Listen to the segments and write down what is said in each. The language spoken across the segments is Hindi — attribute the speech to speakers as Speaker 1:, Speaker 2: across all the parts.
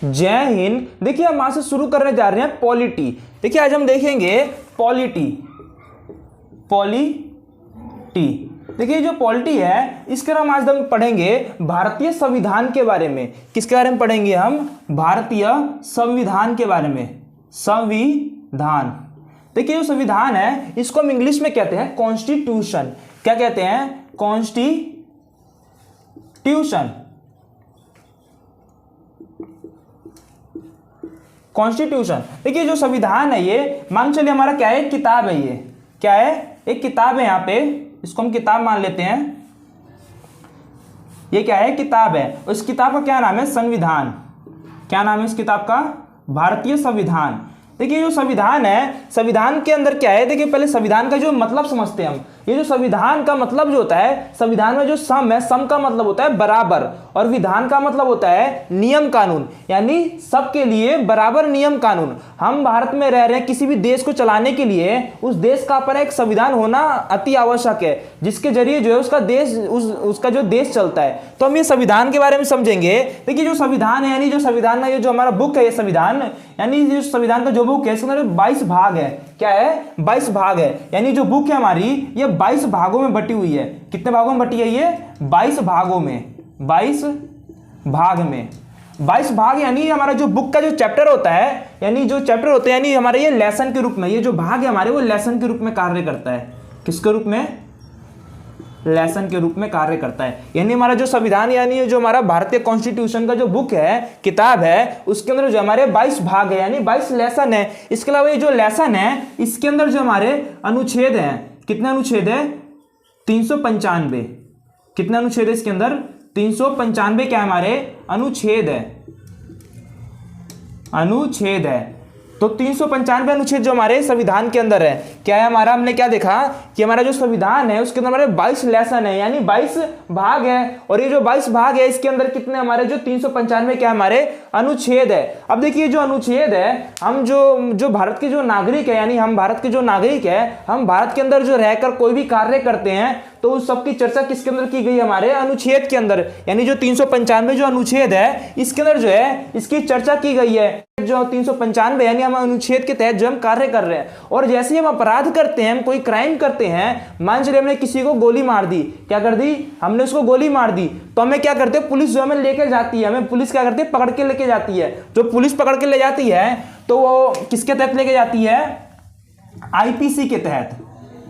Speaker 1: जय हिंद। देखिए हम आज से शुरू करने जा रहे हैं पॉलिटी। देखिए आज हम देखेंगे पॉलिटी। देखिए जो पॉलिटी है इसके हम आज हम पढ़ेंगे भारतीय संविधान के बारे में। किसके बारे में पढ़ेंगे हम? भारतीय संविधान के बारे में। संविधान। देखिए जो संविधान है इसको हम इंग्लिश में कहते हैं कॉन्स्टिट्यूशन। क्या कहते हैं? कॉन्स्टिट्यूशन। कॉन्स्टिट्यूशन। देखिए जो संविधान है ये मान चलिए हमारा क्या है? एक किताब है। ये क्या है? एक किताब है। यहाँ पे इसको हम किताब मान लेते हैं। ये क्या है? किताब है। उस किताब का क्या नाम है? संविधान। क्या नाम है इस किताब का? भारतीय संविधान। देखिए जो संविधान है, संविधान के अंदर क्या है? देखिए पहले संविधान का जो मतलब समझते हैं हम। ये जो संविधान का मतलब जो होता है, संविधान में जो सम है, सम का मतलब होता है बराबर, और विधान का मतलब होता है नियम कानून, यानी सबके लिए बराबर नियम कानून। हम भारत में रह रहे हैं, किसी भी देश को चलाने के लिए उस देश का अपना एक संविधान होना अति आवश्यक है, जिसके जरिए जो है उसका देश उसका जो देश चलता है। तो हम ये संविधान के बारे में समझेंगे। देखिए जो संविधान है, यानी जो संविधान का ये जो हमारा बुक है, ये संविधान, यानी जो संविधान का जो बुक है इसके अंदर 22 भाग है। क्या है? 22 भाग है। यानी जो बुक है हमारी ये 22 भागों में बटी हुई है। कितने भागों में बटी है ये? 22 भागों में। 22 भाग में। 22 भाग यानी हमारा जो बुक का जो चैप्टर होता है, यानी जो चैप्टर होते हैं, यानी हमारे ये लेसन के रूप में, ये जो भाग है हमारे वो लेसन के रूप में कार्य करता है। किसके रूप में? लेसन के रूप में कार्य करता है। यानी हमारा जो संविधान, यानी जो हमारा भारतीय कॉन्स्टिट्यूशन का जो बुक है, किताब है, उसके अंदर जो हमारे 22 भाग है, यानी 22 लेसन है। इसके अलावा ये जो लेसन है इसके अंदर जो हमारे अनुच्छेद हैं, कितने अनुच्छेद है? 395। कितने अनुच्छेद है इसके अंदर? 395 क्या हमारे? अनुच्छेद है। अनुच्छेद है। तो 395 अनुच्छेद जो हमारे संविधान के अंदर है, क्या है हमारा? हमने क्या देखा कि हमारा जो संविधान है उसके अंदर हमारे 22 लेसन है, यानी 22 भाग है। और ये जो 22 भाग है इसके अंदर कितने हमारे? जो 395 क्या हमारे? अनुच्छेद है। अब देखिए जो अनुच्छेद है, हम जो भारत के जो नागरिक है, यानी हम भारत के जो नागरिक है, हम भारत के अंदर जो रहकर कोई भी कार्य करते हैं तो उस सबकी चर्चा किसके अंदर की गई? हमारे अनुच्छेद के अंदर। यानी जो 395 जो अनुच्छेद है इसके अंदर जो है इसकी चर्चा की गई है। जो 395 यानी हम अनुच्छेद के तहत जो हम कार्य कर रहे हैं। और जैसे ही हम अपराध करते हैं, हम कोई क्राइम करते हैं, मान चलिए हमने किसी को गोली मार दी। क्या कर दी? हमने उसको गोली मार दी। तो हमें क्या करते हैं? पुलिस जो हमें लेके जाती है, हमें पुलिस क्या करती है? पकड़ के लेके जाती है। जो पुलिस पकड़ के ले जाती है तो वो किसके तहत लेके जाती है? आईपीसी के तहत।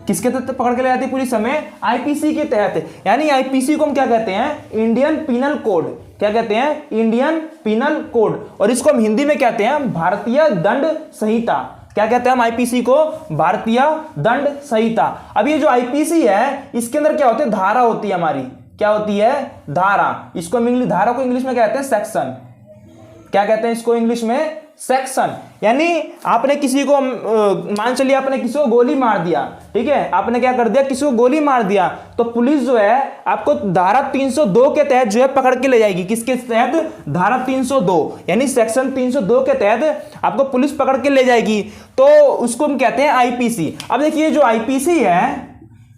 Speaker 1: किसके तहत पकड़ के ले जाती है पुलिस हमें? आईपीसी के तहत। यानी आईपीसी को हम क्या कहते हैं? Indian penal code. क्या कहते हैं? Indian penal code. और इसको हम हिंदी में कहते हैं भारतीय दंड संहिता। क्या कहते हैं हम आईपीसी को? भारतीय दंड संहिता। अब ये जो आईपीसी है इसके अंदर क्या होते हैं? धारा होती है हमारी। क्या होती है? धारा। इसको हम धारा को इंग्लिश में कहते हैं सेक्शन। क्या कहते हैं इसको इंग्लिश में? सेक्शन। यानी आपने किसी को मान चलिए आपने किसी को गोली मार दिया, ठीक है, आपने क्या कर दिया? किसी को गोली मार दिया, तो पुलिस जो है आपको धारा 302 के तहत जो है पकड़ के ले जाएगी। किसके तहत? धारा 302 यानी सेक्शन 302 के तहत आपको पुलिस पकड़ के ले जाएगी। तो उसको हम कहते हैं आईपीसी। अब देखिए जो आईपीसी है,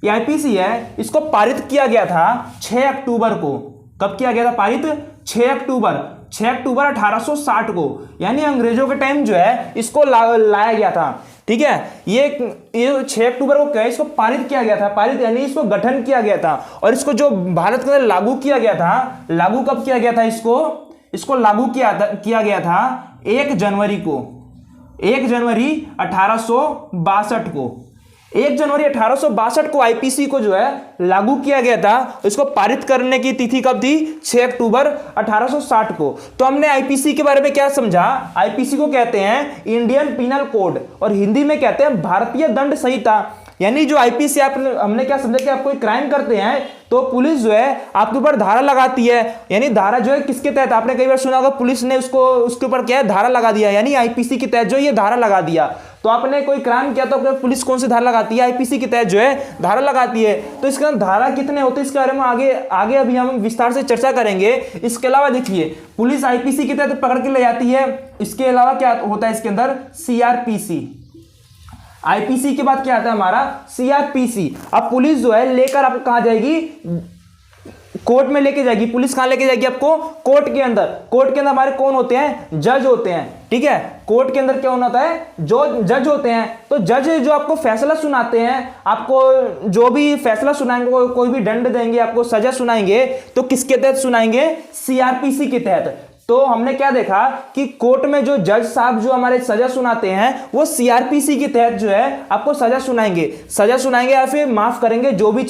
Speaker 1: ये आईपीसी है, इसको पारित किया गया था 6 अक्टूबर को। कब किया गया था पारित? 6 अक्टूबर 1860 को। यानी अंग्रेजों के टाइम जो है इसको लाया गया था। ठीक है, ये 6 अक्टूबर को क्या है? इसको पारित किया गया था। पारित यानी इसको गठन किया गया था। और इसको जो भारत के अंदर लागू किया गया था, लागू कब किया गया था? इसको लागू किया गया था 1 जनवरी को। 1 जनवरी 1862 को। 1 जनवरी 1862 को आईपीसी को जो है लागू किया गया था। इसको पारित करने की तिथि कब थी? 6 अक्टूबर 1860 को। तो हमने आईपीसी के बारे में क्या समझा? आईपीसी को कहते हैं इंडियन पिनल कोड, और हिंदी में कहते हैं भारतीय दंड संहिता। यानी जो आईपीसी हमने क्या समझा कि आप कोई क्राइम करते हैं तो पुलिस जो है आपके ऊपर धारा लगाती है। यानी धारा जो है किसके तहत? आपने कई बार सुना होगा पुलिस ने उसके ऊपर क्या है? धारा लगा दिया। यानी आईपीसी के तहत जो ये धारा लगा दिया। तो आपने कोई क्राइम किया तो पुलिस कौन सी धारा लगाती है? आईपीसी के तहत जो है धारा लगाती है। तो इसके अंदर धारा कितने होते हैं इसके बारे में आगे अभी हम विस्तार से चर्चा करेंगे। इसके अलावा देखिए पुलिस आईपीसी के तहत पकड़ के ले जाती है। इसके अलावा क्या होता है इसके अंदर? सीआरपीसी। आईपीसी के बाद क्या आता है हमारा? सीआरपीसी। अब पुलिस जो है लेकर आपको कहां जाएगी? कोर्ट में लेके जाएगी, पुलिस कहां लेके जाएगी आपको? कोर्ट के अंदर। कोर्ट के अंदर हमारे कौन होते हैं? जज होते हैं, ठीक है। कोर्ट के अंदर क्या होता है? जो जज होते हैं। तो जज जो आपको फैसला सुनाते हैं, आपको जो भी फैसला सुनाएंगे, कोई भी दंड देंगे, आपको सजा सुनाएंगे, तो किसके तहत सुनाएंगे? सीआरपीसी के तहत। तो हमने क्या देखा कि कोर्ट में जो जज साहब जो हमारे सजा सुनाते हैं वो सीआरपीसी के तहत जो है आपको सजा सुनाएंगे या फिर माफ करेंगे, जो भी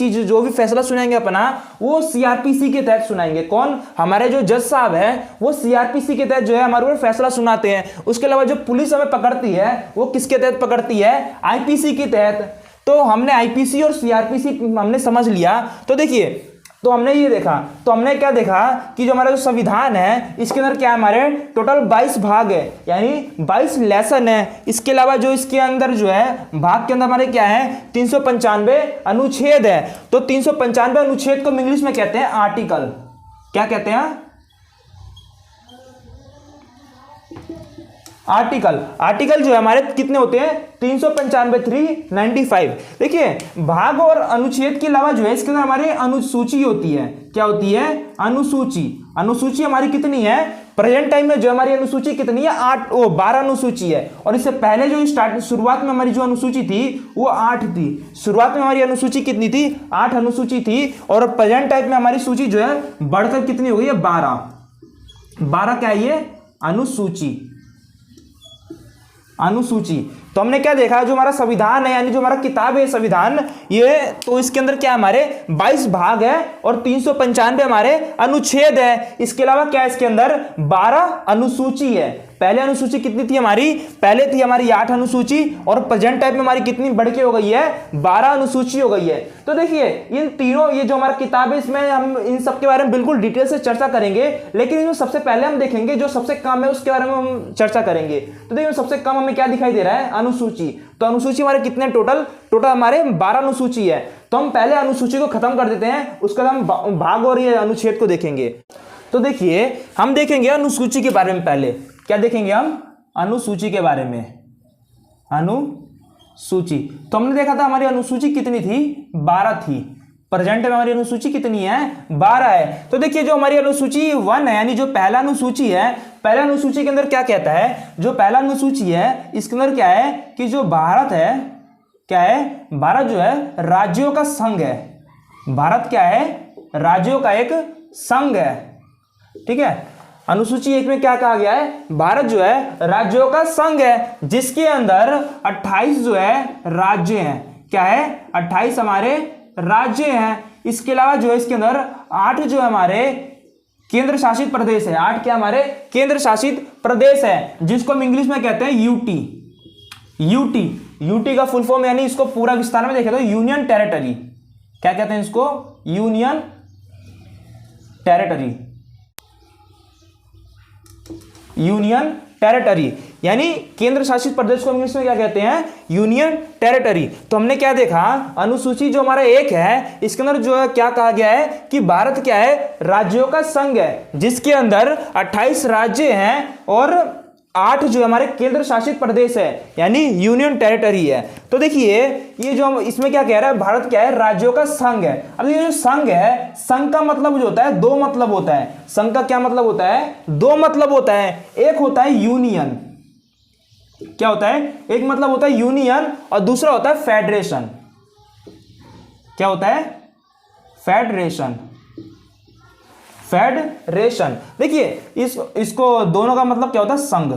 Speaker 1: फैसला सुनाएंगे अपना, वो सीआरपीसी के तहत सुनाएंगे। कौन? हमारे जो जज साहब हैं वो सीआरपीसी के तहत जो है हमारे ऊपर फैसला सुनाते हैं। उसके अलावा जो पुलिस हमें पकड़ती है वो किसके तहत पकड़ती है? आईपीसी के तहत। तो हमने आईपीसी और सीआरपीसी हमने समझ लिया। तो देखिए, तो हमने ये देखा, तो हमने क्या देखा कि जो हमारा जो संविधान है इसके अंदर क्या है? हमारे टोटल 22 भाग है, यानी 22 लेसन है। इसके अलावा जो इसके अंदर जो है भाग के अंदर हमारे क्या है? 395 अनुच्छेद है। तो 395 अनुच्छेद को इंग्लिश में कहते हैं आर्टिकल। क्या कहते हैं? आर्टिकल जो है हमारे कितने होते हैं? 395, 395। देखिए, भाग और अनुच्छेद के अलावा जो है इसके अंदर हमारे अनुसूची होती है। क्या होती है? अनुसूची हमारी कितनी है? प्रेजेंट टाइम में जो हमारी अनुसूची कितनी है? 12 अनुसूची है। और इससे पहले जो शुरुआत में हमारी जो अनुसूची थी वो 8 थी। शुरुआत में हमारी अनुसूची कितनी थी? 8 अनुसूची थी। और प्रेजेंट टाइम में हमारी सूची जो है बढ़कर कितनी हो गई है? 12 क्या है ये? अनुसूची। तो हमने क्या देखा, जो हमारा संविधान है यानी जो हमारा किताब है संविधान, ये तो इसके अंदर क्या है? हमारे 22 भाग है और 395 हमारे अनुच्छेद है। इसके अलावा क्या है? इसके अंदर 12 अनुसूची है। पहले अनुसूची कितनी थी हमारी? पहले थी हमारी 8 अनुसूची और प्रेजेंट टाइम में हमारी कितनी बढ़ के हो गई है? 12 अनुसूची हो गई है। तो देखिए, इन तीनों ये जो हमारा किताब है इसमें हम इन सब के बारे में बिल्कुल डिटेल से चर्चा करेंगे, लेकिन इसमें सबसे पहले हम देखेंगे जो सबसे कम है उसके बारे में हम चर्चा करेंगे। तो देखिए, सबसे कम हमें क्या दिखाई दे रहा है? अनुसूची। तो अनुसूची हमारे कितने टोटल हमारे 12 अनुसूची है। तो हम पहले अनुसूची को खत्म कर देते हैं, उसके बाद हम भाग और ये अनुच्छेद को देखेंगे। तो देखिए, हम देखेंगे अनुसूची के बारे में। पहले क्या देखेंगे हम? अनुसूची के बारे में। अनुसूची, तो हमने देखा था हमारी अनुसूची कितनी थी? 12 थी। प्रेजेंट में हमारी अनुसूची कितनी है? 12 है। तो देखिए, जो हमारी अनुसूची 1 है यानी जो पहला अनुसूची है, पहला अनुसूची के अंदर क्या कहता है? जो पहला अनुसूची है इसके अंदर क्या है कि जो भारत है, क्या है? भारत जो है राज्यों का संघ है। भारत क्या है? राज्यों का एक संघ है, ठीक है। अनुसूची 1 में क्या कहा गया है? भारत जो है राज्यों का संघ है, जिसके अंदर 28 जो है राज्य हैं। क्या है? 28 हमारे राज्य हैं। इसके अलावा जो है इसके अंदर 8 जो है हमारे केंद्र शासित प्रदेश है। 8 क्या? हमारे केंद्र शासित प्रदेश है, जिसको हम इंग्लिश में कहते हैं यूटी का फुल फॉर्म, यानी इसको पूरा विस्तार में देखें तो यूनियन टेरिटरी। क्या कहते हैं इसको? यूनियन टेरिटरी, यानी केंद्र शासित प्रदेश को इंग्लिश में क्या कहते हैं? Union territory. तो हमने क्या देखा? अनुसूची जो हमारा 1 है इसके अंदर जो है क्या कहा गया है कि भारत क्या है? राज्यों का संघ है, जिसके अंदर 28 राज्य हैं और 8 जो हमारे केंद्र शासित प्रदेश है, यानी यूनियन टेरिटरी है। तो देखिए, ये जो हम इसमें क्या कह रहा है? भारत क्या है? राज्यों का संघ है। अब ये जो संघ है, संघ का मतलब जो होता है 2 मतलब होता है। संघ का क्या मतलब होता है? 2 मतलब होता है। एक होता है यूनियन। क्या होता है? एक मतलब होता है यूनियन और दूसरा होता है फेडरेशन। क्या होता है? फेडरेशन। देखिए, इसको दोनों का मतलब क्या होता है? संघ।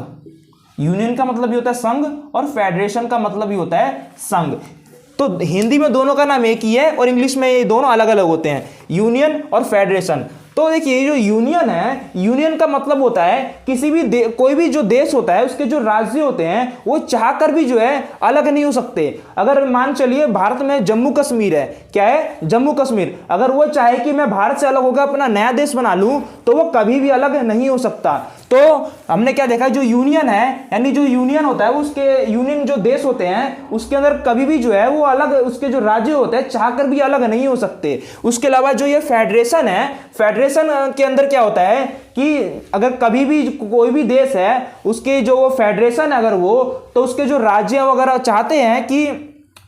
Speaker 1: यूनियन का मतलब भी होता है संघ और फेडरेशन का मतलब भी होता है संघ। तो हिंदी में दोनों का नाम एक ही है और इंग्लिश में ये दोनों अलग अलग होते हैं, यूनियन और फेडरेशन। तो देखिए, जो यूनियन है, यूनियन का मतलब होता है किसी भी कोई भी जो देश होता है उसके जो राज्य होते हैं वो चाहकर भी जो है अलग नहीं हो सकते। अगर मान चलिए भारत में जम्मू कश्मीर है, क्या है? जम्मू कश्मीर, अगर वो चाहे कि मैं भारत से अलग होकर अपना नया देश बना लूं तो वो कभी भी अलग नहीं हो सकता। तो हमने क्या देखा? जो यूनियन है, यानी जो यूनियन होता है उसके यूनियन जो देश होते हैं उसके अंदर कभी भी जो है वो अलग, उसके जो राज्य होते हैं चाहकर भी अलग नहीं हो सकते। उसके अलावा जो ये फेडरेशन है, फेडरेशन के अंदर क्या होता है कि अगर कभी भी कोई भी देश है उसके जो फेडरेशन अगर वो, तो उसके जो राज्य वगैरह चाहते हैं कि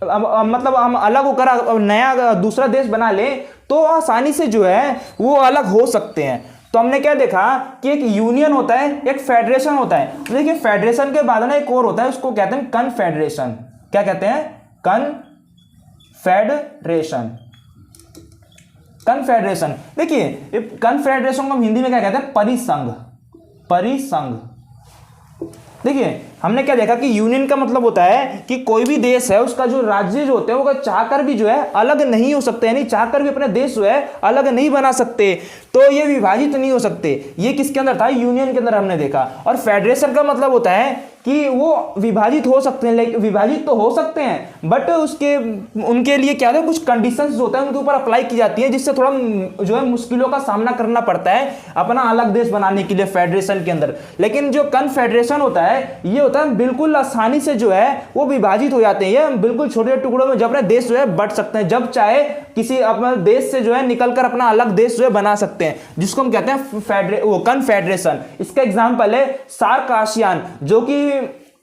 Speaker 1: मतलब हम अलग होकर नया दूसरा देश बना ले, तो आसानी से जो है वो अलग हो सकते हैं। तो हमने क्या देखा कि एक यूनियन होता है, एक फेडरेशन होता है। तो देखिए फेडरेशन के बाद ना एक और होता है, उसको कहते हैं कन्फेडरेशन। क्या कहते हैं? कन्फेडरेशन। कन्फेडरेशन, देखिए कन्फेडरेशन को हम हिंदी में क्या कहते हैं? परिसंघ। परिसंघ। देखिए हमने क्या देखा कि यूनियन का मतलब होता है कि कोई भी देश है उसका जो राज्य जो होते हैं वो चाहकर भी जो है अलग नहीं हो सकते, यानी चाहकर भी अपने देश जो है अलग नहीं बना सकते, तो ये विभाजित नहीं हो सकते। ये किसके अंदर था? यूनियन के अंदर हमने देखा। और फेडरेशन का मतलब होता है कि वो विभाजित हो सकते हैं, लेकिन विभाजित तो हो सकते हैं बट उसके उनके लिए क्या है, कुछ कंडीशंस होता है उनके ऊपर अप्लाई की जाती है, जिससे थोड़ा जो है मुश्किलों का सामना करना पड़ता है अपना अलग देश बनाने के लिए फेडरेशन के अंदर। लेकिन जो कन्फेडरेशन होता है ये होता है बिल्कुल आसानी से जो है वो विभाजित हो जाते हैं, ये बिल्कुल छोटे टुकड़ों में जो अपने देश जो है बंट सकते हैं, जब चाहे किसी अपने देश से जो है निकलकर अपना अलग देश जो है बना सकते हैं, जिसको हम कहते हैं कन्फेडरेशन। इसका एग्जांपल है सार्क आसियान, जो कि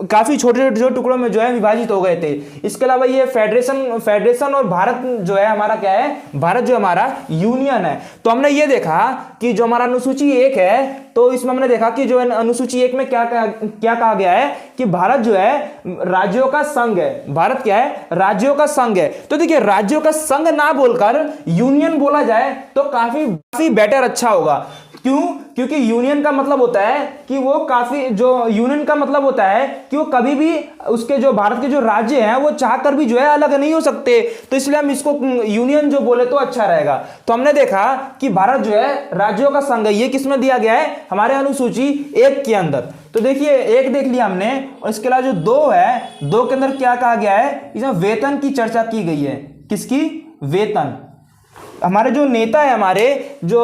Speaker 1: काफी छोटे छोटे टुकड़ों में जो है विभाजित हो गए थे। इसके अलावा ये फेडरेशन और भारत जो है हमारा क्या है? भारत जो हमारा यूनियन है। तो हमने ये देखा कि जो हमारा अनुसूची 1 है, तो इसमें हमने देखा कि जो अनुसूची 1 में क्या कहा गया है कि भारत जो है राज्यों का संघ है। भारत क्या है? राज्यों का संघ है। तो देखिए राज्यों का संघ ना बोलकर यूनियन बोला जाए तो काफी बेटर, अच्छा होगा। क्यों? क्योंकि यूनियन का मतलब होता है कि वो यूनियन का मतलब होता है कि वो कभी भी उसके जो भारत के जो राज्य हैं वो चाहकर भी जो है अलग नहीं हो सकते, तो इसलिए हम इसको यूनियन जो बोले तो अच्छा रहेगा। तो हमने देखा कि भारत जो है राज्यों का संघ है, ये किसमें दिया गया है? हमारे अनुसूची 1 के अंदर। तो देखिए 1 देख लिया हमने, और इसके अलावा जो 2 है, 2 के अंदर क्या कहा गया है? इसमें वेतन की चर्चा की गई है। किसकी? वेतन। हमारे जो नेता है, हमारे जो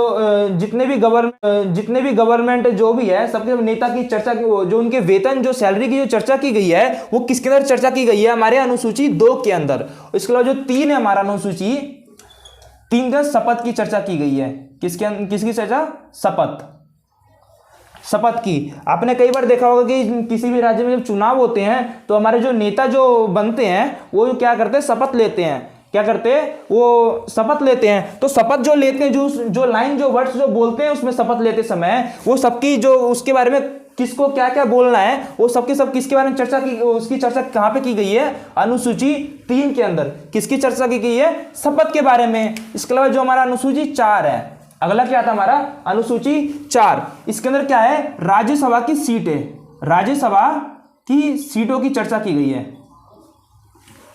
Speaker 1: जितने भी गवर्नमेंट जो भी है, सबके नेता की चर्चा की, जो उनके वेतन, जो सैलरी की जो चर्चा की गई है वो किसके अंदर चर्चा की गई है? हमारे अनुसूची 2 के अंदर। इसके अलावा जो 3 है हमारा अनुसूची 3 का शपथ की चर्चा की गई है। किसकी चर्चा? शपथ की। आपने कई बार देखा होगा कि किसी भी राज्य में जब चुनाव होते हैं तो हमारे जो नेता जो बनते हैं वो क्या करते हैं? शपथ लेते हैं। क्या करते हैं? वो शपथ लेते हैं। तो शपथ जो लेते हैं, जो लाइन, जो वर्ड्स जो बोलते हैं उसमें शपथ लेते समय, वो सबकी जो उसके बारे में किसको क्या क्या बोलना है, वो सबके सब किसके बारे में चर्चा की, उसकी चर्चा कहाँ पे की गई है? अनुसूची 3 के अंदर। किसकी चर्चा की गई है? शपथ के बारे में। इसके अलावा जो हमारा अनुसूची 4 है, अगला क्या था हमारा? अनुसूची 4। इसके अंदर क्या है? राज्यसभा की सीटें। राज्यसभा की सीटों की चर्चा की गई है।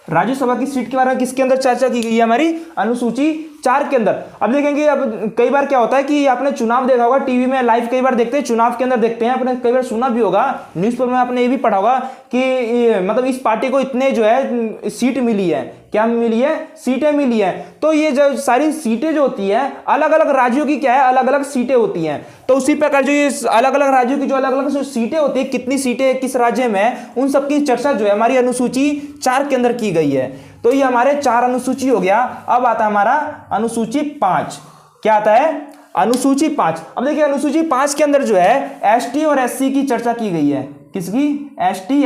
Speaker 1: राज्यसभा की सीट के बारे में किसके अंदर चर्चा की गई है? हमारी अनुसूची 4 के अंदर। अब देखेंगे, अब कई बार क्या होता है कि आपने चुनाव देखा होगा टीवी में, लाइव कई बार देखते हैं, चुनाव के अंदर देखते हैं, आपने कई बार सुना भी होगा, न्यूज़पेपर में आपने ये भी पढ़ा होगा कि मतलब इस पार्टी को इतने जो है सीट मिली है। क्या मिली है? सीटें मिली है। तो ये जो सारी सीटें जो होती है अलग अलग राज्यों की क्या है? अलग अलग सीटें होती हैं। तो उसी प्रकार जो ये अलग अलग राज्यों की जो अलग अलग जो सीटें होती है, कितनी सीटें किस राज्य में, उन सबकी चर्चा जो है हमारी अनुसूची 4 के अंदर की गई है। तो ये हमारे 4 अनुसूची हो गया। अब आता है हमारा अनुसूची 5। क्या आता है? अनुसूची 5। अब देखिए अनुसूची 5 के अंदर जो है एसटी और एससी की चर्चा की गई है। किसकी? एसटी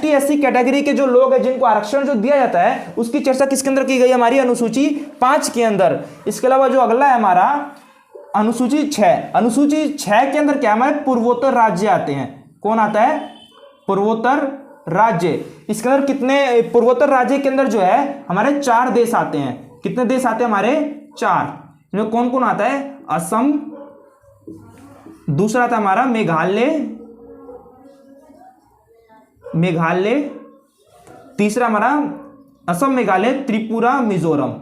Speaker 1: एससी कैटेगरी के जो लोग हैं जिनको आरक्षण जो दिया जाता है उसकी चर्चा किसके अंदर की गई? हमारी अनुसूची 5 के अंदर। इसके अलावा जो अगला है हमारा अनुसूची 6। अनुसूची 6 के अंदर क्या? हमारे पूर्वोत्तर राज्य आते हैं। कौन आता है? पूर्वोत्तर राज्य। इसके अंदर कितने पूर्वोत्तर राज्य के अंदर जो है हमारे 4 देश आते हैं। कितने देश आते हैं हमारे? 4। इनमें कौन कौन आता है? असम, दूसरा था हमारा मेघालय, तीसरा हमारा असम, मेघालय, त्रिपुरा, मिजोरम,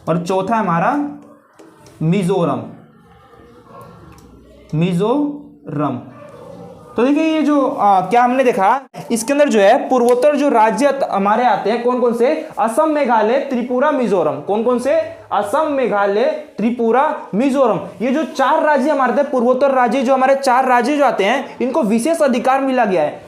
Speaker 1: और चौथा हमारा मिजोरम। तो देखिए ये जो क्या हमने देखा, इसके अंदर जो है पूर्वोत्तर जो राज्य हमारे आते हैं कौन कौन से? असम, मेघालय, त्रिपुरा, मिजोरम। कौन कौन से? असम, मेघालय, त्रिपुरा, मिजोरम। ये जो 4 राज्य हमारे थे, पूर्वोत्तर राज्य, जो हमारे 4 राज्य जो आते हैं, इनको विशेष अधिकार दिया गया है।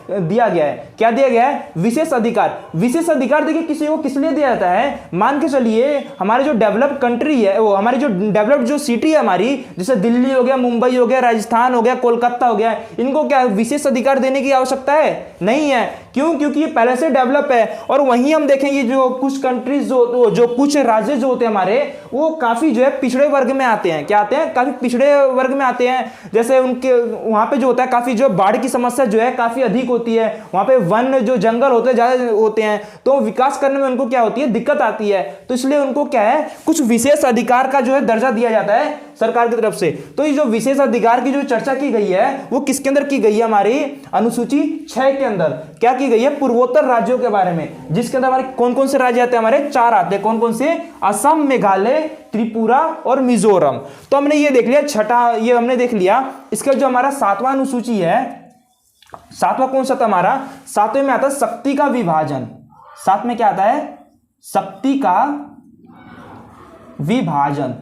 Speaker 1: क्या दिया गया है? विशेष अधिकार। विशेष अधिकार देखिए किसी को किस लिए दिया जाता है? मान के चलिए हमारे जो डेवलप्ड कंट्री है, वो हमारी जो डेवलप्ड जो सिटी है हमारी, जैसे दिल्ली हो गया, मुंबई हो गया, राजस्थान हो गया, कोलकाता हो गया, इनको क्या विशेष अधिकार देने की आवश्यकता है? नहीं है। क्यों? क्योंकि ये पहले से डेवलप है। और वहीं हम देखेंगे जो कुछ कंट्रीज जो कुछ राज्य जो होते हैं हमारे, वो काफी जो है पिछड़े वर्ग में आते हैं। क्या आते हैं? काफी पिछड़े वर्ग में आते हैं। जैसे उनके वहां पे जो होता है काफी जो बाढ़ की समस्या जो है काफी अधिक होती है, वहां पे वन जो जंगल होते हैं ज्यादा होते हैं, तो विकास करने में उनको क्या होती है? दिक्कत आती है। तो इसलिए उनको क्या है, कुछ विशेष अधिकार का जो है दर्जा दिया जाता है सरकार की तरफ से। तो ये जो विशेष अधिकार की जो चर्चा की गई है वो किसके अंदर की गई है? हमारी अनुसूची 6 के अंदर क्या की गई है? पूर्वोत्तर राज्यों के बारे में, जिसके अंदर हमारे कौन कौन से राज्य आते हैं? हमारे 4 आते हैं। कौन कौन से? असम, मेघालय, त्रिपुरा और मिजोरम। तो हमने ये देख लिया छठा, ये हमने देख लिया। इसका जो हमारा 7वां अनुसूची है, 7वां कौन सा था हमारा? 7वें में आता है शक्ति का विभाजन। 7 में क्या आता है? शक्ति का विभाजन।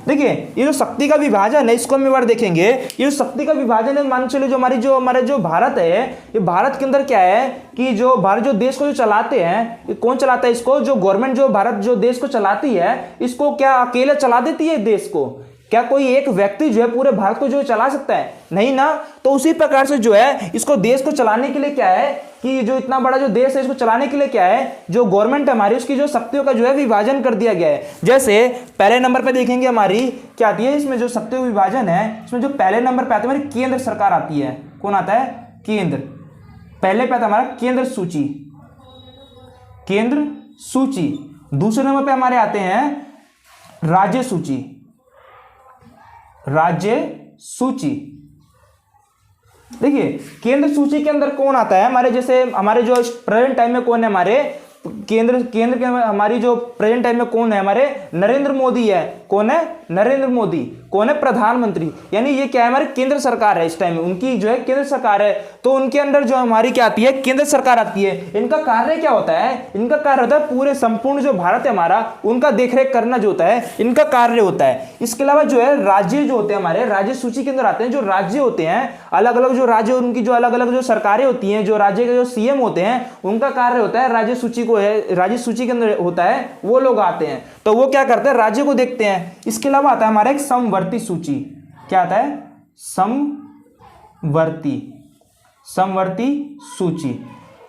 Speaker 1: देखिए ये जो शक्ति का विभाजन है इसको हम एक बार देखेंगे। ये जो शक्ति का विभाजन है, मान चलो जो हमारे जो भारत है, ये भारत के अंदर क्या है कि जो भारत जो देश को जो चलाते हैं, ये कौन चलाता है इसको? जो गवर्नमेंट जो भारत जो देश को चलाती है, इसको क्या अकेले चला देती है देश को? क्या कोई एक व्यक्ति जो है पूरे भारत को जो चला सकता है? नहीं ना। तो उसी प्रकार से जो है इसको देश को चलाने के लिए क्या है कि जो इतना बड़ा जो देश है इसको चलाने के लिए क्या है, जो गवर्नमेंट है हमारी, उसकी जो शक्तियों का जो है विभाजन कर दिया गया है। जैसे पहले नंबर पे देखेंगे हमारी क्या आती है, इसमें जो शक्तियों का विभाजन है, इसमें जो पहले नंबर पे आती है हमारी केंद्र सरकार आती है। कौन आता है? केंद्र। पहले पे आता है हमारा केंद्र सूची, केंद्र सूची। दूसरे नंबर पे हमारे आते हैं राज्य सूची, राज्य सूची। देखिए केंद्र सूची के अंदर कौन आता है हमारे? जैसे हमारे जो प्रेजेंट टाइम में कौन है हमारे केंद्र के हमारी जो प्रेजेंट टाइम में कौन है हमारे? नरेंद्र मोदी है। कौन है? नरेंद्र मोदी। कौन है? प्रधानमंत्री। यानी ये क्या है? हमारी केंद्र सरकार है इस टाइम में, उनकी जो है केंद्र सरकार है। तो उनके अंदर जो हमारी क्या आती है? केंद्र सरकार आती है। इनका कार्य क्या होता है? इनका कार्य होता है पूरे संपूर्ण जो भारत है हमारा, उनका देखरेख करना जो होता है इनका कार्य होता है। इसके अलावा जो है राज्य जो होते हैं हमारे, राज्य सूची के अंदर आते हैं जो राज्य होते हैं, अलग अलग जो राज्य, उनकी जो अलग अलग जो सरकारें होती हैं, जो राज्य के जो सीएम होते हैं, उनका कार्य होता है राज्य सूची को है, राज्य सूची के अंदर होता है, वो लोग आते हैं। तो वो क्या करते हैं? राज्य को देखते हैं। इसके अलावा आता है हमारा एक समवर्ती सूची। क्या आता है? समवर्ती सूची।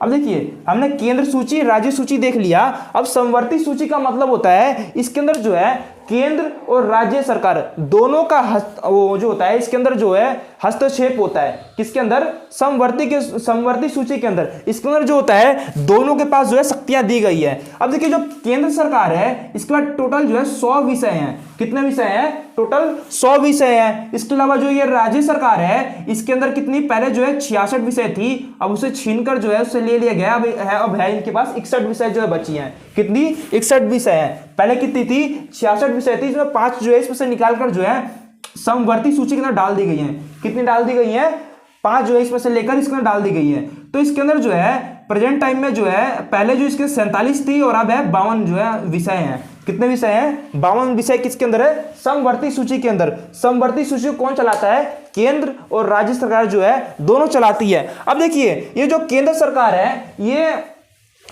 Speaker 1: अब देखिए हमने केंद्र सूची, राज्य सूची देख लिया। अब समवर्ती सूची का मतलब होता है इसके अंदर जो है केंद्र और राज्य सरकार दोनों का वो जो होता है इसके अंदर जो है हस्तक्षेप होता है। किसके अंदर? समवर्ती सूची के अंदर। इसके अंदर जो होता है दोनों के पास जो है शक्तियां दी गई है। अब देखिए जो केंद्र सरकार है इसके बाद टोटल जो है 100 विषय हैं। कितने विषय हैं? टोटल 100 विषय हैं। इसके अलावा जो ये राज्य सरकार है इसके अंदर कितनी? पहले जो है 66 विषय थी, अब उसे छीनकर जो है उससे ले लिया गया। अब है इनके पास 61 विषय जो है बची हैं। कितनी? 61 विषय हैं। पहले कितनी थी? 66 विषय थी, इसमें 5 जो है इसमें से निकालकर जो है समवर्ती सूची के अंदर डाल दी गई हैं। कितनी डाल दी गई हैं? 5 जो है इसमें से लेकर इसके अंदर डाल दी गई हैं। तो इसके अंदर जो है प्रेजेंट टाइम में जो है पहले जो इसके 47 थी और अब है 52 जो है विषय हैं। कितने विषय हैं? 52 विषय किसके अंदर है? समवर्ती सूची के अंदर। समवर्ती सूची को कौन चलाता है? केंद्र और राज्य सरकार जो है दोनों चलाती है। अब देखिए ये जो केंद्र सरकार है, ये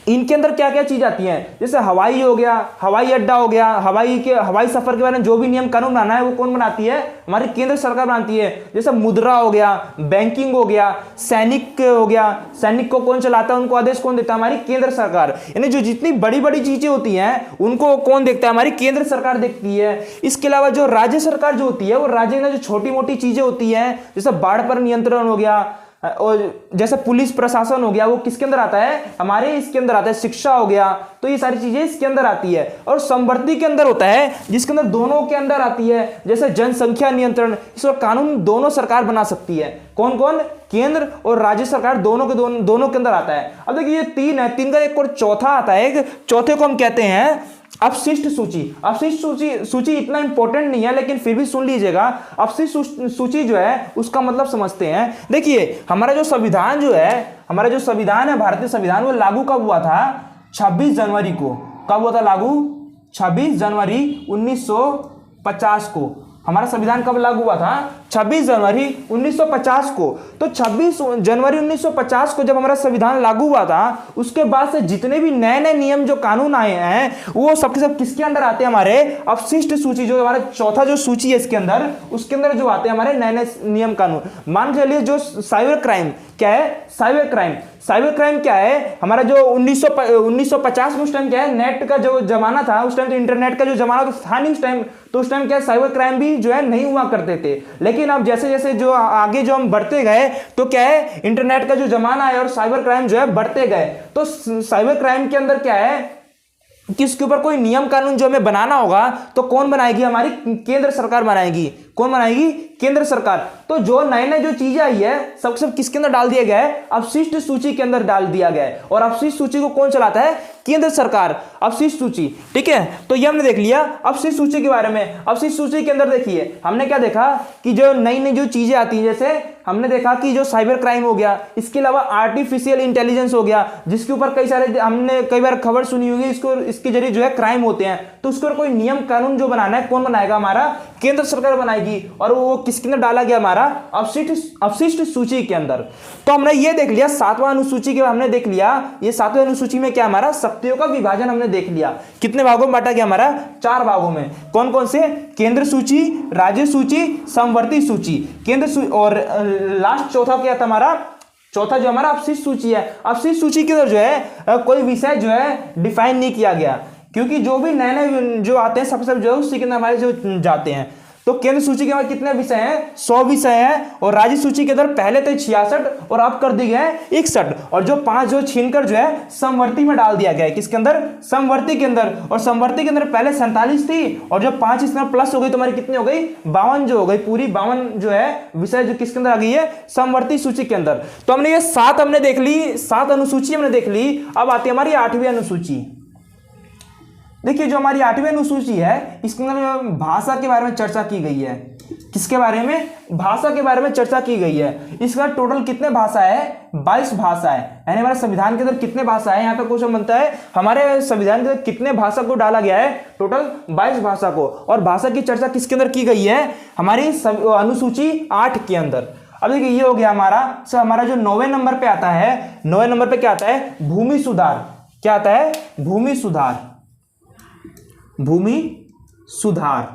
Speaker 1: इनके अंदर क्या क्या चीज आती है? जैसे हवाई हो गया, हवाई अड्डा हो गया, हवाई सफर के बारे में जो भी नियम कानून बनाना है वो कौन बनाती है? हमारी केंद्र सरकार बनाती है। जैसे मुद्रा हो गया, बैंकिंग हो गया, सैनिक हो गया, सैनिक को कौन चलाता है? उनको आदेश कौन देता है? हमारी केंद्र सरकार। यानी जो जितनी बड़ी बड़ी चीजें होती हैं उनको कौन देखता है? हमारी केंद्र सरकार देखती है। इसके अलावा जो राज्य सरकार जो होती है वो राज्य में जो छोटी मोटी चीजें होती हैं, जैसे बाढ़ पर नियंत्रण हो गया और जैसे पुलिस प्रशासन हो गया, वो किसके अंदर आता है? हमारे इसके अंदर आता है। शिक्षा हो गया, तो ये सारी चीजें इसके अंदर आती है। और समवर्ती के अंदर होता है जिसके अंदर दोनों के अंदर आती है, जैसे जनसंख्या नियंत्रण, इसका कानून दोनों सरकार बना सकती है। कौन कौन? केंद्र और राज्य सरकार दोनों के अंदर आता है। अब देखिए ये 3 है, 3 का एक और चौथा आता है। एक चौथे को हम कहते हैं अपशिष्ट सूची। अपशिष्ट सूची इतना इंपॉर्टेंट नहीं है, लेकिन फिर भी सुन लीजिएगा। अपशिष्ट सूची जो है उसका मतलब समझते हैं। देखिए हमारा जो संविधान है, भारतीय संविधान, वो लागू कब हुआ था? 26 जनवरी को। कब हुआ था लागू? 26 जनवरी 1950 को। हमारा संविधान कब लागू हुआ था? 26 जनवरी 1950 को। तो 26 जनवरी 1950 को जब हमारा संविधान लागू हुआ था, उसके बाद से जितने भी नए नए नियम जो कानून आए हैं वो सबके सब किसके अंदर आते हैं? हमारे अपशिष्ट सूची, जो हमारा चौथा जो सूची है इसके अंदर, उसके अंदर जो आते हैं हमारे नए नए नियम कानून। मान के चलिए जो साइबर क्राइम, क्या है, साइबर क्राइम। साइबर क्राइम क्या है, हमारा जो 1950 में उस टाइम क्या है, नेट का जो जमाना था उस टाइम, तो इंटरनेट का जो जमाना तो था नहीं उस टाइम, तो उस टाइम क्या साइबर क्राइम भी जो है नहीं हुआ करते थे। लेकिन अब जैसे जैसे जो आगे जो हम बढ़ते गए तो क्या है, इंटरनेट का जो जमाना है और साइबर क्राइम जो है बढ़ते गए। तो साइबर क्राइम के अंदर क्या है कि इसके ऊपर कोई नियम कानून जो हमें बनाना होगा तो कौन बनाएगी, हमारी केंद्र सरकार बनाएगी। कौन बनाएगी, केंद्र सरकार। तो जो नए नए जो चीजें आई है सब किसके अंदर डाल दिया गया है, अपशिष्ट सूची के अंदर डाल दिया गया है। और अपशिष्ट सूची को कौन चलाता है, केंद्र सरकार, अपशिष्ट सूची। ठीक है, तो ये हमने देख लिया अपशिष्ट सूची के बारे में। अपशिष्ट सूची के अंदर देखिए हमने क्या देखा कि जो नई नई जो चीजें आती हैं, जैसे हमने देखा कि जो साइबर क्राइम हो गया, इसके अलावा आर्टिफिशियल इंटेलिजेंस हो गया, जिसके ऊपर कई सारे हमने कई बार खबर सुनी होगी, इसके जरिए जो है क्राइम होते हैं। तो उसके ऊपर कोई नियम कानून जो बनाना है कौन बनाएगा, हमारा केंद्र सरकार बनाएगी। और वो किसके अंदर डाला गया, हमारा अपशिष्ट सूची के अंदर। तो हमने ये देख लिया 7वां अनुसूची के, हमने देख लिया ये 7वें अनुसूची में क्या, हमारा शक्तियों का विभाजन हमने देख लिया। कितने भागों में बांटा गया, हमारा 4 भागों में। कौन कौन से, केंद्र सूची, राज्य सूची, समवर्ती सूची, केंद्र सूची, और लास्ट चौथा क्या था हमारा, चौथा जो हमारा अपशिष्ट सूची है। अपशिष्ट सूची के अंदर जो है कोई विषय जो है डिफाइन नहीं किया गया, क्योंकि जो भी नए नए जो आते हैं सबसे जो है उसी के अंदर हमारे जो जाते हैं। तो केंद्र सूची के अंदर कितने विषय हैं, 100 विषय हैं। और राज्य सूची के अंदर पहले थे 66 और अब कर दिए गए 61। और जो 5 जो छीनकर जो है समवर्ती में डाल दिया गया है, किसके अंदर, समवर्ती के अंदर। और समवर्ती के अंदर पहले 47 थी और जो 5 इसमें प्लस हो गई तो हमारी कितनी हो गई, 52 जो हो गई, पूरी 52 जो है विषय जो किसके अंदर आ गई है, समवर्ती सूची के अंदर। तो हमने ये 7 हमने देख ली, 7 अनुसूची हमने देख ली। अब आती है हमारी 8वीं अनुसूची। देखिए जो हमारी 8वीं अनुसूची है इसके अंदर भाषा के बारे में चर्चा की गई है। किसके बारे में, भाषा के बारे में चर्चा की गई है। इसका टोटल कितने भाषा है, 22 भाषा है। यानी हमारे संविधान के अंदर कितने भाषा है, यहाँ पे क्वेश्चन बनता है हमारे संविधान के अंदर कितने भाषा को डाला गया है, टोटल 22 भाषा को। और भाषा की चर्चा किसके अंदर की गई है, हमारी अनुसूची 8 के अंदर। अब देखिए ये हो गया हमारा जो 9वें नंबर पे आता है, 9वें नंबर पे क्या आता है, भूमि सुधार। क्या आता है, भूमि सुधार, भूमि सुधार।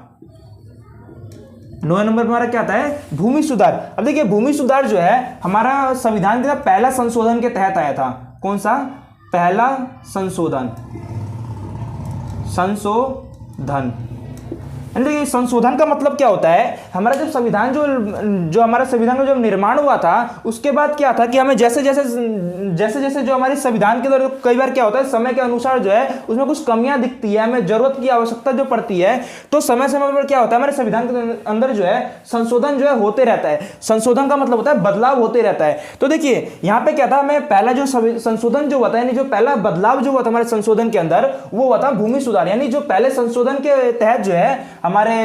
Speaker 1: 9वें नंबर पर हमारा क्या आता है, भूमि सुधार। अब देखिए भूमि सुधार जो है हमारा संविधान के पहला संशोधन के तहत आया था। कौन सा, पहला संशोधन, देखिए संशोधन का मतलब क्या होता है, हमारा जब संविधान जो हमारा संविधान का जब निर्माण हुआ था उसके बाद क्या था कि हमें जैसे जैसे जो हमारे संविधान के अंदर कई बार क्या होता है, समय के अनुसार जो है उसमें कुछ कमियां दिखती है, हमें जरूरत की आवश्यकता जो पड़ती है, तो समय समय पर क्या होता है हमारे संविधान के अंदर जो है संशोधन जो है होते रहता है। संशोधन का मतलब होता है बदलाव होते रहता है। तो देखिए यहाँ पे क्या था, हमें पहला जो संशोधन जो हुआ था, यानी जो पहला बदलाव जो हुआ था हमारे संशोधन के अंदर, वो हुआ था भूमि सुधार। यानी जो पहले संशोधन के तहत जो है हमारे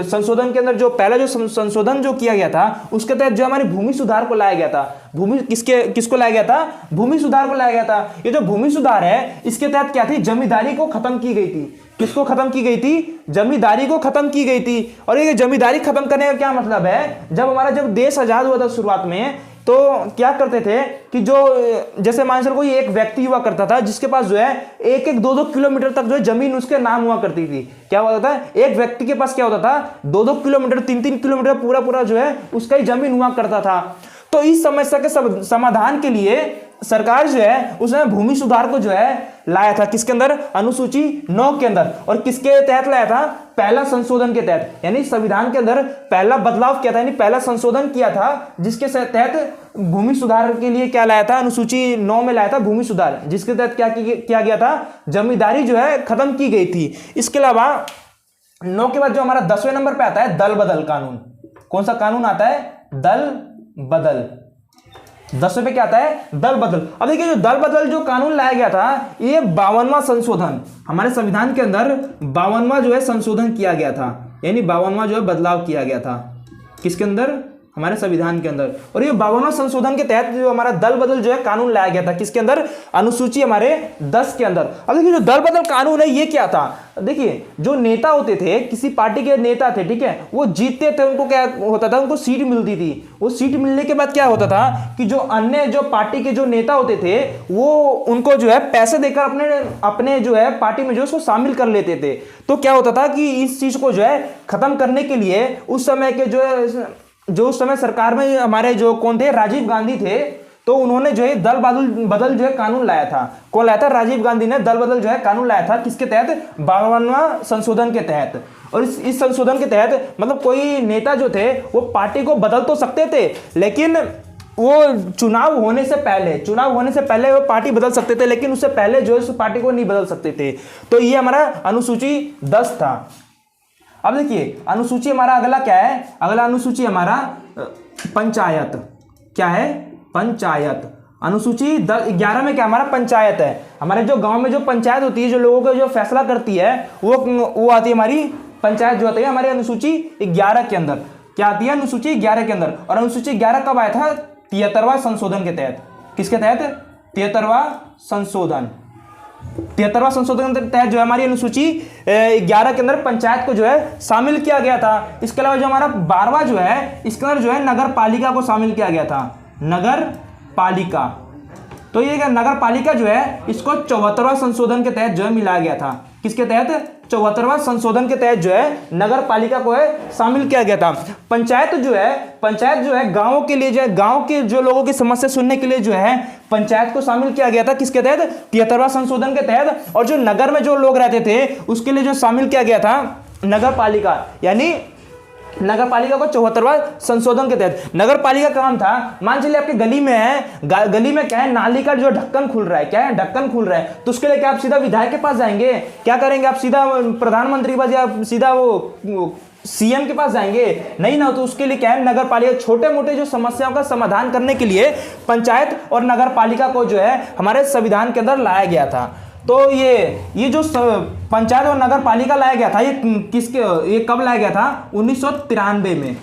Speaker 1: संशोधन के अंदर जो पहला जो संशोधन जो किया गया था उसके तहत जो हमारी भूमि सुधार को लाया गया था। भूमि किसको लाया गया था, भूमि सुधार को लाया गया था। ये जो भूमि सुधार है इसके तहत क्या थी, जमींदारी को खत्म की गई थी। किसको खत्म की गई थी, जमींदारी को खत्म की गई थी। और ये जमींदारी खत्म करने का क्या मतलब है, जब देश आजाद हुआ था शुरुआत में, तो क्या करते थे कि जो जैसे मान चलो कोई एक व्यक्ति हुआ करता था जिसके पास जो है 1-2 किलोमीटर तक जो है जमीन उसके नाम हुआ करती थी। क्या होता था, एक व्यक्ति के पास क्या होता था, 2-2 किलोमीटर 3-3 किलोमीटर पूरा जो है उसका ही जमीन हुआ करता था। तो इस समस्या के समाधान के लिए सरकार जो है उसने भूमि सुधार को जो है लाया था। किसके अंदर, अनुसूची 9 के अंदर। और किसके तहत लाया था, पहला संशोधन के तहत। यानी संविधान के अंदर पहला बदलाव किया था, यानी पहला संशोधन किया था जिसके तहत भूमि सुधार के लिए क्या लाया था, अनुसूची 9 में लाया था भूमि सुधार, जिसके तहत क्या किया गया था, जमींदारी जो है खत्म की गई थी। इसके अलावा 9 के बाद जो हमारा 10वें नंबर पे आता है दल बदल कानून। कौन सा कानून आता है, दल बदल। 10वें पे क्या आता है, दल बदल। अब देखिए जो दल बदल जो कानून लाया गया था, ये 52वां संशोधन, हमारे संविधान के अंदर 52वां जो है संशोधन किया गया था, यानी 52वां जो है बदलाव किया गया था। किसके अंदर, हमारे संविधान के अंदर। और ये 52वां संशोधन के तहत जो हमारा दल बदल जो है कानून लाया गया था। किसके अंदर, अनुसूची हमारे 10 के अंदर। अब देखिए जो दल बदल कानून है ये क्या था, देखिए जो नेता होते थे, किसी पार्टी के नेता थे, ठीक है, वो जीतते थे, उनको क्या होता था, उनको सीट मिलती थी। वो सीट मिलने के बाद क्या होता था कि जो अन्य जो पार्टी के जो नेता होते थे वो उनको जो है पैसे देकर अपने जो है पार्टी में जो उसको शामिल कर लेते थे। तो क्या होता था कि इस चीज को जो है खत्म करने के लिए उस समय के जो उस समय सरकार में हमारे जो कौन थे, राजीव गांधी थे। तो उन्होंने जो है दल बदल जो है कानून लाया था। कौन लाया था? राजीव गांधी ने दल बदल जो है कानून लाया था। किसके तहत? 52वां संशोधन के तहत। और इस संशोधन के तहत मतलब कोई नेता जो थे वो पार्टी को बदल तो सकते थे, लेकिन वो चुनाव होने से पहले वो पार्टी बदल सकते थे, लेकिन उससे पहले जो है उस पार्टी को नहीं बदल सकते थे। तो ये हमारा अनुसूची 10 था। अब देखिए अनुसूची हमारा अगला क्या है? अगला अनुसूची हमारा पंचायत। क्या है? पंचायत। अनुसूची 11 में क्या हमारा? पंचायत है। हमारे जो गांव में जो पंचायत होती है, जो लोगों का जो फैसला करती है, वो आती है हमारी पंचायत जो होती है हमारे अनुसूची 11 के अंदर। क्या आती है? अनुसूची 11 के अंदर। और अनुसूची 11 कब आया था? 73वां संशोधन के तहत। किसके तहत? 73वां संशोधन। 73वां संशोधन के तहत जो है हमारी अनुसूची 11 के अंदर पंचायत को जो है शामिल किया गया था। इसके अलावा जो हमारा 12वां जो है, इसके अंदर जो है नगर पालिका को शामिल किया गया था। नगर पालिका। तो ये नगर पालिका जो है इसको 74वां संशोधन के तहत जो है मिलाया गया था। किसके तहत? 74वां संशोधन के तहत जो है नगर पालिका को है शामिल किया गया था। पंचायत जो है गांवों के लिए जो है, गांव के जो लोगों की समस्या सुनने के लिए जो है पंचायत को शामिल किया गया था। किसके तहत? 73वां संशोधन के तहत। और जो नगर में जो लोग रहते थे उसके लिए जो शामिल किया गया था नगर पालिका, यानी नगर पालिका को 74वां संशोधन के तहत। नगर पालिका का काम था, मान चलिए आपके गली में है, गली में क्या है, नाली का जो ढक्कन खुल रहा है, क्या है, ढक्कन खुल रहा है, तो उसके लिए क्या आप सीधा विधायक के पास जाएंगे? क्या करेंगे आप? सीधा प्रधानमंत्री के पास या सीधा वो सीएम के पास जाएंगे? नहीं ना। तो उसके लिए क्या है, नगर पालिका छोटे मोटे जो समस्याओं का समाधान करने के लिए पंचायत और नगर पालिका को जो है हमारे संविधान के अंदर लाया गया था। तो ये जो पंचायत और नगर पालिका लाया गया था, ये कब लाया गया था? 1993 में।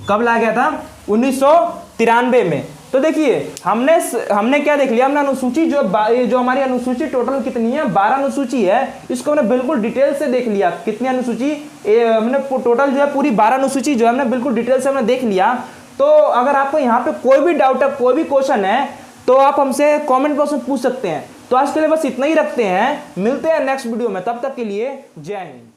Speaker 1: कब लाया गया था? 1993 में। तो देखिए हमने क्या देख लिया? हमने अनुसूची जो हमारी अनुसूची टोटल कितनी है? 12 अनुसूची है। इसको हमने बिल्कुल डिटेल से देख लिया। कितनी अनुसूची? हमने टोटल जो है पूरी 12 अनुसूची जो है हमने बिल्कुल डिटेल से हमने देख लिया। तो अगर आपको यहाँ पे कोई भी डाउट है, कोई भी क्वेश्चन है, तो आप हमसे कमेंट बॉक्स में पूछ सकते हैं। तो आज के लिए बस इतना ही रखते हैं। मिलते हैं नेक्स्ट वीडियो में, तब तक के लिए जय हिंद।